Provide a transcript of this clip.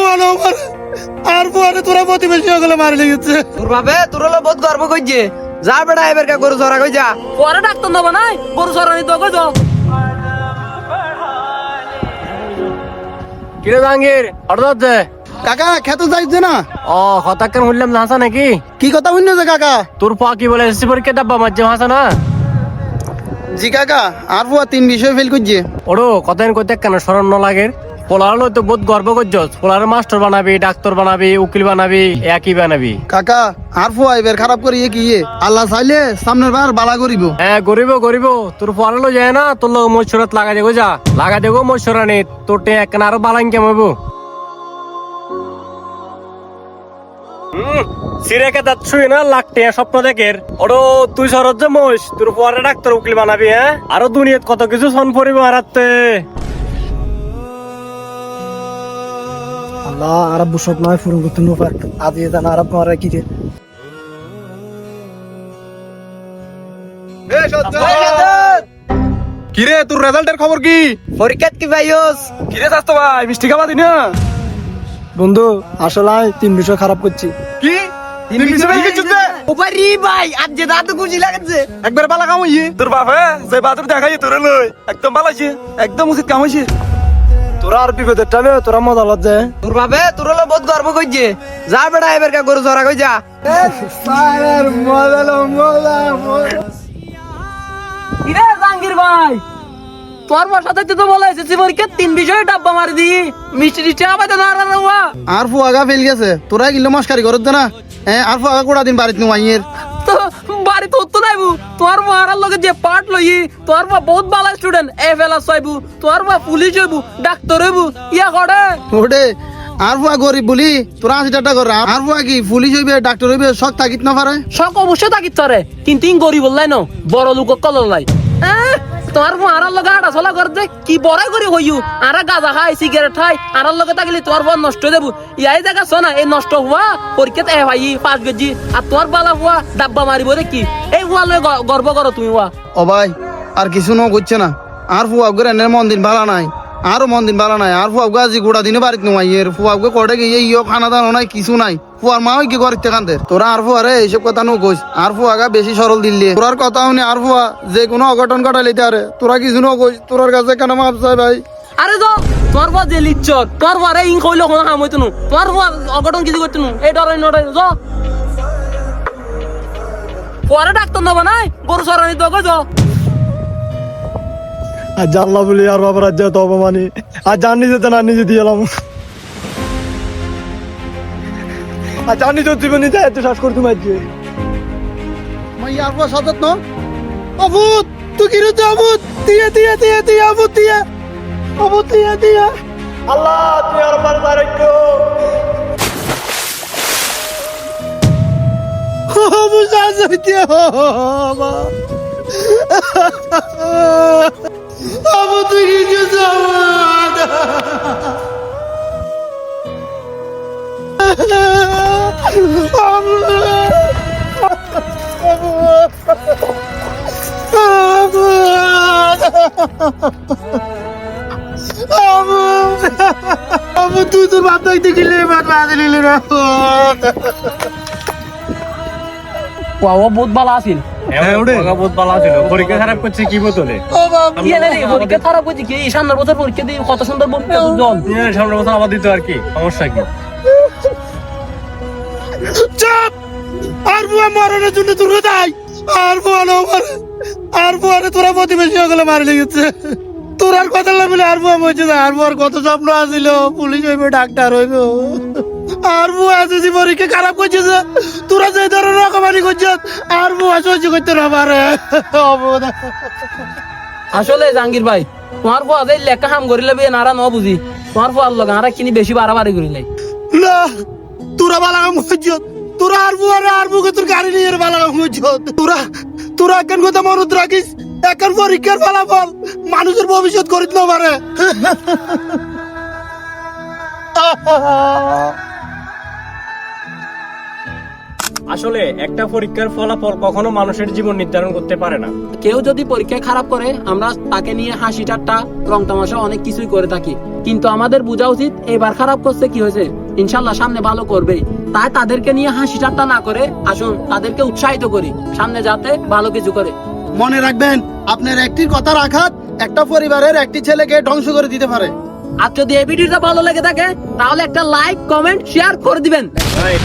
ফুয়ানো মারে আর ফুয়ারে তোরা প্রতিবেশী হলে মারে লেগেছে। তোর বাপে তোর হলো বহুত গর্ব করছে। যা বেটা এবার কা গরু চড়া কই যা। পরে ডাক্তার নেবো নাই গরু চড়ানি তো কই যাও। কিরে জাহাঙ্গীর হঠাৎ দে কাকা খেতে যাইছে না? ও কথা কেন শুনলাম হাসা নাকি? কি কথা শুনছো যে কাকা? তোর পা কি বলে এসএসসি পরীক্ষা ডাব্বা মারছে হাসা না? জি কাকা আর ফুয়া 3 বিষয় ফেল করছে। ওড়ো কথা কইতে কেন শরম ন লাগে? পোলার তো বহুত গর্ব করছস। পোলার মাস্টার বানাবি, ডাক্তার বানাবি, উকিল বানাবি, একই বানাবি। কাকা আর ফুয়া এবার খারাপ করিয়ে কি আল্লাহ চাইলে সামনের বার বালা করিব। হ্যাঁ গরিব গরিব তোর পড়ালো যায় না তোর লোক মৎসরাত লাগা দেবো যা লাগা দেবো মৎসরানি তোর টে একখান আরো বালাইন কেমাবো সিরেকে দাঁত শুই না লাগতে স্বপ্ন দেখের ওরো তুই সরজ যে মোষ তোর পরে ডাক্তার উকিল বানাবি হ্যাঁ আরো দুনিয়াত কত কিছু সন পরিব হারাতে আল্লাহ আরব স্বপ্ন পূরণ করতে নো পার আজ এ জানা আরব মারা কি রে। কিরে তোর রেজাল্টের খবর কি? পরীক্ষাত কি ভাইওস? কিরে যাস তো ভাই মিষ্টি খাওয়া দিন না বন্ধু আসলে 3 বিষয় খারাপ করছি। কি তিন বিষয় কি চুদে ওপারি ভাই আজ যে দাদু খুশি লাগছে। একবার বালা কাম হইছে তোর বাপ হ্যাঁ যে বাদুর দেখাই তোর লই একদম বালাইছে একদম উচিত কাম হইছে তোরা আর বিপদের টানে তোরা মজা লজ্জা তোর বাপে তোর হলো বহুত গর্ব করছে। যা বেটা এবার কা গরু চড়া কই যা। সারের মজা লো মজা কিরে জাহাঙ্গীর ভাই তোর বাসাতে তো বলে এসেছি পরীক্ষা 3 বিষয়ে ডাব্বা মারি দি মিষ্টি টিষ্টি আবার না আর না আর ফুয়াগা ফেল গেছে তোরা গিলো মস্কারি করত না আর ফুয়াগা কোড়া দিন বাড়িতে নুয়াইয়ের তো বাড়ি তো তো নাইবু তোর মারার লগে যে পার্ট লই তোর মা বহুত ভালো স্টুডেন্ট এফএলএস হইবু তোর মা পুলিশ হইবু ডাক্তার হইবু ইয়া করে ওডে আর ফুয়া গরিব বলি তোরা 80 টাকা করে আর ফুয়া কি পুলিশ হইবে ডাক্তার হইবে শখ থাকিত না পারে শখ অবশ্যই থাকিত তরে কিন্তু ইন গরিব বললাই ন বড় লোক কলল নাই তোর মারার লগে আটা চলা করতে কি বড়াই করি হইউ আরা গাঁজা খাই সিগারেট খাই আরার লগে থাকলে তোর বড় নষ্ট হয়ে যাবো ইয়াই দেখা শোনা এই নষ্ট হওয়া পরীক্ষাতে এ ভাই 5 কেজি আর তোর বালা হওয়া ডাব্বা মারিব রে কি এই হওয়া লয়ে গর্ব করো তুমি হওয়া ও ভাই আর কিছু ন করছে না আর ফুয়া গরে মন দিন ভালো নাই আরো মন দিন ভালো নাই আর ফুয়া আজি গোড়া দিনে বাড়িতে নুয়াইয়ের ফুয়া কোটে গিয়ে ইয়ে খানা দানো নাই কিছু নাই ফুয়ার মা কি করতে কান্দে তোরা আর ফুয়ারে এইসব কথা নো কইস আর ফুয়াগা বেশি সরল দিল্লি তোরার কথা শুনে আর ফুয়া যে কোনো অঘটন ঘটাইতে আরে তোরা কিছু নো কইস তোরার কাছে কেন মাপ চাই ভাই আরে যা তোর বা যে লিচ্ছ তোর বারে ইন কইলো কোন কাম হইতো না তোর বা অঘটন কিছু করতে না এই ডরাই নড়াই যা পরে ডাক্তার নেবো নাই গরু সরানি তো কই যা আর জানলা বলি আর বাবার রাজ্য তো অপমানি আর জানি যেতে না নিজে দিয়ে এলাম আর জানি তো জীবনে যায় এত শ্বাস করতে মারছে মাই আর বাবা সাদত না অবুত তুই কি রে অবুত দিয়ে অবুত দিয়ে আল্লাহ তুই আর বার বারেকো অবুত সাজতে বাবা আবু তুই কিছু আবু তুই তোর বাপ দেখতে গেলে দিলি না ওয়া বহুত ভালো আছিল বহুত ভালো ছিল পরীক্ষা খারাপ করছে কি বতলে কি এনে রে পরীক্ষা খারাপ হইছে কি সামনের বছর পরীক্ষা দিই কত সুন্দর পরীক্ষা জল সামনের বছর আবার দিত আর কি সমস্যা কি চুপ আর বুয়া মরণের জন্য তোর কোথায় আর বুয়া না মরে আর বুয়ারে তোরা প্রতিবেশী হলে মারে লেগেছে তোর আর কথা বলে আর বুয়া বলছে না আর বুয়ার কত স্বপ্ন আছিল পুলিশ হইবে ডাক্তার হইবে আর বুয়া এসএসসি পরীক্ষা খারাপ করছে তোরা যে ধরনের রকমারি করছিস আর বুয়া সহ্য করতে না পারে আসলে জাহাঙ্গীর ভাই তোমার ফুয়া যে লেখা হাম করিলে বিয়ে নারা ন বুঝি তোমার ফুয়ার লগে আরা কিনি বেশি বাড়াবাড়ি করিলে না তোরা বালাগাম হইছত তোরা আর বুয়ারে আর বুকে তোর গাড়ি নিয়ে বালাগাম হইছত তোরা একখান কথা মনত রাখিস এখন পরীক্ষার ফলাফল মানুষের ভবিষ্যৎ করিত না পারে আসলে একটা পরীক্ষার ফলাফল কখনো মানুষের জীবন নির্ধারণ করতে পারে না। কেউ যদি পরীক্ষায় খারাপ করে আমরা তাকে নিয়ে হাসি ঠাট্টা রং তামাশা অনেক কিছুই করে থাকি, কিন্তু আমাদের বোঝা উচিত এবার খারাপ করছে কি হয়েছে, ইনশাল্লাহ সামনে ভালো করবে। তাই তাদেরকে নিয়ে হাসি ঠাট্টা না করে আসুন তাদেরকে উৎসাহিত করি সামনে যাতে ভালো কিছু করে। মনে রাখবেন আপনার একটি কথার আঘাত একটা পরিবারের একটি ছেলেকে ধ্বংস করে দিতে পারে। আর যদি এই ভিডিওটা ভালো লেগে থাকে তাহলে একটা লাইক কমেন্ট শেয়ার করে দিবেন। Right.